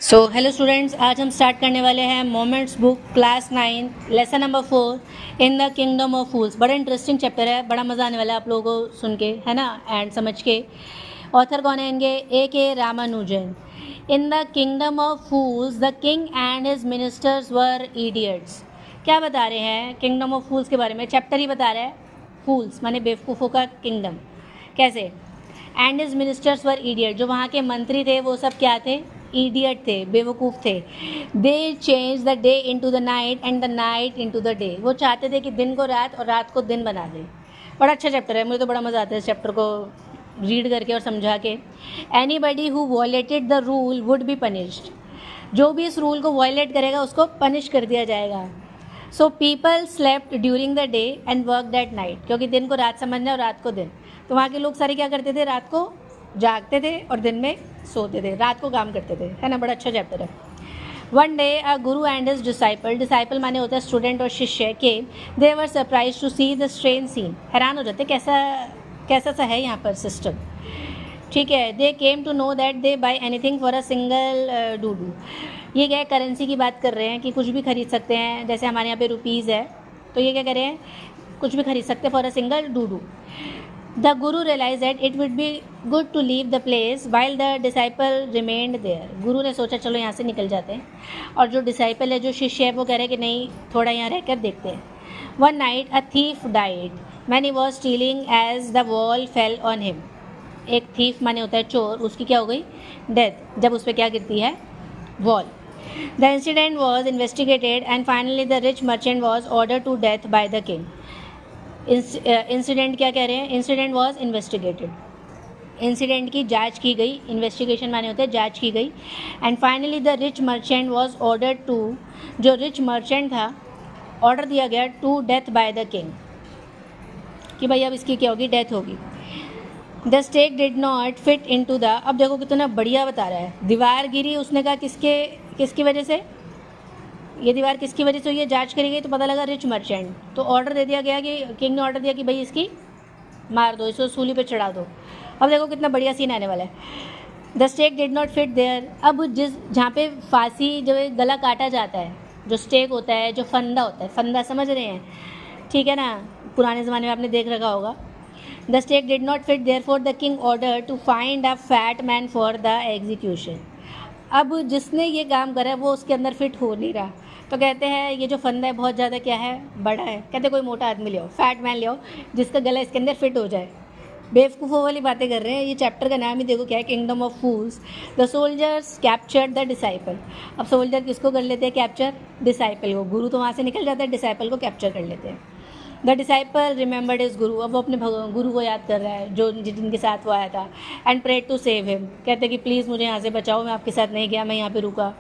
Hello students, आज हम start करने वाले हैं moments book class 9 lesson number 4 in the kingdom of fools. बड़ा इंटरेस्टिंग चैप्टर है, बड़ा मज़ा आने वाला है आप लोगों को सुन के, है ना, एंड समझ के। ऑथर कौन है इनके? A.K. Ramanujan. In the kingdom of fools the king and his ministers were idiots. क्या बता रहे हैं किंगडम ऑफ फूल्स के बारे में? चैप्टर ही बता रहा है फूल्स माने बेवकूफ़ों का किंगडम। कैसे? And his ministers were idiot, जो वहाँ के मंत्री थे वो सब क्या थे? इडियट थे, बेवकूफ़ थे। दे change the day into the night and the night into the day. वो चाहते थे कि दिन को रात और रात को दिन बना दें। बड़ा अच्छा चैप्टर है, मुझे तो बड़ा मज़ा आता है इस चैप्टर को रीड करके और समझा के। Anybody who violated the rule would be punished. जो भी इस रूल को वॉयलेट करेगा उसको पनिश कर दिया जाएगा। So people slept during the day and work at night, क्योंकि दिन को रात समझना और रात को दिन। तो वहाँ के लोग सारे क्या करते थे? रात को जागते थे और दिन में सोते थे, रात को काम करते थे, है ना। बड़ा अच्छा चैप्टर है। One day a Guru and his disciple, disciple माने होता है स्टूडेंट और शिष्य के, they were surprise to see the strange scene. हैरान हो जाते कैसा सा है यहाँ पर सिस्टम। ठीक है। They came to know that they buy anything for a single डूडू। ये क्या है? करेंसी की बात कर रहे हैं कि कुछ भी खरीद सकते हैं। जैसे हमारे यहाँ पे रुपीज़ है, तो ये क्या कर रहे हैं? कुछ भी खरीद सकते हैं फॉर अ सिंगल डूडू। The Guru realized that it would be good to leave the place while the disciple remained there. गुरु ने सोचा चलो यहाँ से निकल जाते हैं, और जो डिसाइपल है, जो शिष्य है, वो कह रहे कि नहीं, थोड़ा यहाँ रहकर देखते हैं। One night a thief died when he was stealing as the wall fell on him. एक thief माने होता है चोर, उसकी क्या हो गई? डेथ, जब उस पर क्या गिरती है? Wall. The incident was investigated and finally the rich merchant was ordered to death by the king. Incident क्या कह रहे हैं? इंसिडेंट वॉज इन्वेस्टिगेटेड, इंसिडेंट की जांच की गई। इन्वेस्टिगेशन माने होते हैं जांच की गई। And finally the rich merchant was order to, जो रिच मर्चेंट था ऑर्डर दिया गया to death by the king, कि भाई अब इसकी क्या होगी? डेथ होगी। The stake did not fit into the, अब देखो कितना बढ़िया बता रहा है। दीवार गिरी, उसने कहा किसकी वजह से? ये दीवार किसकी वजह से हुई है? जांच करी गई तो पता लगा रिच मर्चेंट। तो ऑर्डर दे दिया गया कि किंग ने ऑर्डर दिया कि भाई इसकी मार दो, इसको सूली पे चढ़ा दो। अब देखो कितना बढ़िया सीन आने वाला है। The stake did not fit there. अब जहाँ पे फांसी, जो गला काटा जाता है, जो स्टेक होता है, जो फंदा होता है, फंदा समझ रहे हैं? ठीक है ना, पुराने ज़माने में आपने देख रखा होगा। The stake did not fit there for the king order to find a fat man for the execution. अब जिसने ये काम करा है वो उसके अंदर फिट हो नहीं रहा, तो कहते हैं ये जो फंदा है बहुत ज़्यादा क्या है? बड़ा है। कहते कोई मोटा आदमी ले आओ, फैट मैन ले आओ, जिसका गला इसके अंदर फिट हो जाए। बेवकूफ़ों वाली बातें कर रहे हैं। ये चैप्टर का नाम ही देखो क्या है? Kingdom of fools. The soldiers captured the disciple. अब सोल्जर किसको कर लेते हैं कैप्चर? डिसाइपल को। गुरु तो वहाँ से निकल जाता है, डिसाइपल को कैप्चर कर लेते हैं। द डिसाइपल रिमेंबर्ड इज गुरु, अब वो अपने गुरु को याद कर रहा है जो जिनके साथ वो आया था। And prayed to save him, कहते कि प्लीज़ मुझे यहाँ से बचाओ, मैं आपके साथ नहीं गया, मैं यहाँ पे रुका।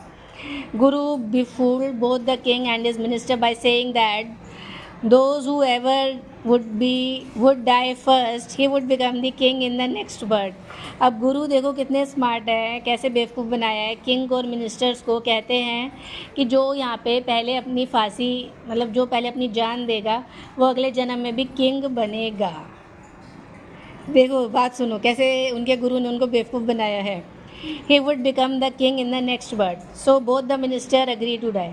Guru befooled both the king and his minister by saying that those who ever would die first, he would become the king in the next birth. अब गुरु देखो कितने स्मार्ट है, कैसे बेवकूफ़ बनाया है। किंग और मिनिस्टर्स को कहते हैं कि जो यहाँ पे पहले अपनी फांसी, मतलब जो पहले अपनी जान देगा, वो अगले जन्म में भी किंग बनेगा। देखो बात सुनो, कैसे उनके गुरु ने उनको बेवकूफ़ बनाया है। He would become the king in the next birth. So both the minister agree to die.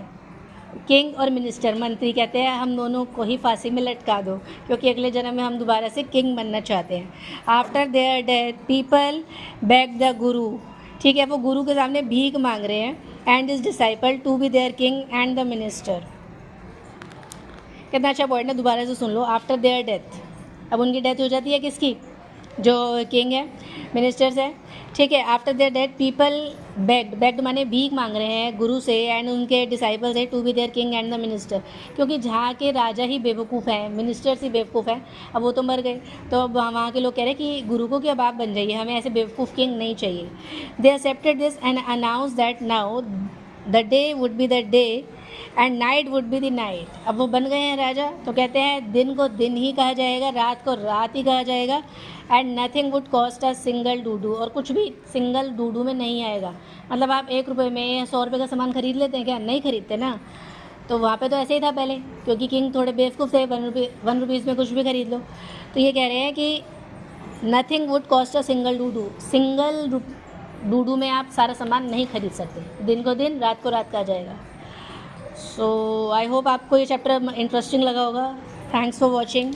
King और मिनिस्टर, मंत्री, कहते हैं हम दोनों को ही फांसी में लटका दो, क्योंकि अगले जन्म में हम दोबारा से किंग बनना चाहते हैं। After their death people beg the guru, ठीक है, वो गुरु के सामने भीख मांग रहे हैं, and is disciple to be their king and the minister. कितना अच्छा पॉइंट है, दोबारा से सुन लो। आफ्टर देयर डेथ, अब उनकी डेथ हो जाती है, किसकी? जो किंग है, मिनिस्टर्स है, ठीक है। After their death people bagged माने भीख मांग रहे हैं गुरु से, एंड उनके डिसाइपल्स है to be their king and the minister, क्योंकि जहाँ के राजा ही बेवकूफ़ हैं, मिनिस्टर्स ही बेवकूफ़ हैं। अब वो तो मर गए, तो अब वहाँ के लोग कह रहे हैं कि गुरु को क्या बाप बन जाइए, हमें ऐसे बेवकूफ़ किंग नहीं चाहिए। They accepted this and announce that now the day would be the day and night would be the night. अब वो बन गए हैं राजा, तो कहते हैं दिन को दिन ही कहा जाएगा, रात को रात ही कहा जाएगा। And nothing would cost a single डूडू, और कुछ भी सिंगल डूडू में नहीं आएगा। मतलब आप 1 रुपये में या 100 रुपये का सामान खरीद लेते हैं क्या? नहीं खरीदते ना। तो वहाँ पे तो ऐसे ही था पहले, क्योंकि किंग थोड़े बेवकूफ़ थे, 1 रुपीज़ में कुछ भी खरीद लो। तो ये कह रहे हैं कि nothing would cost a single डूडू, डूडू में आप सारा सामान नहीं खरीद सकते, दिन को दिन रात को रात का आ जाएगा। सो आई होप आपको ये चैप्टर इंटरेस्टिंग लगा होगा। Thanks for watching.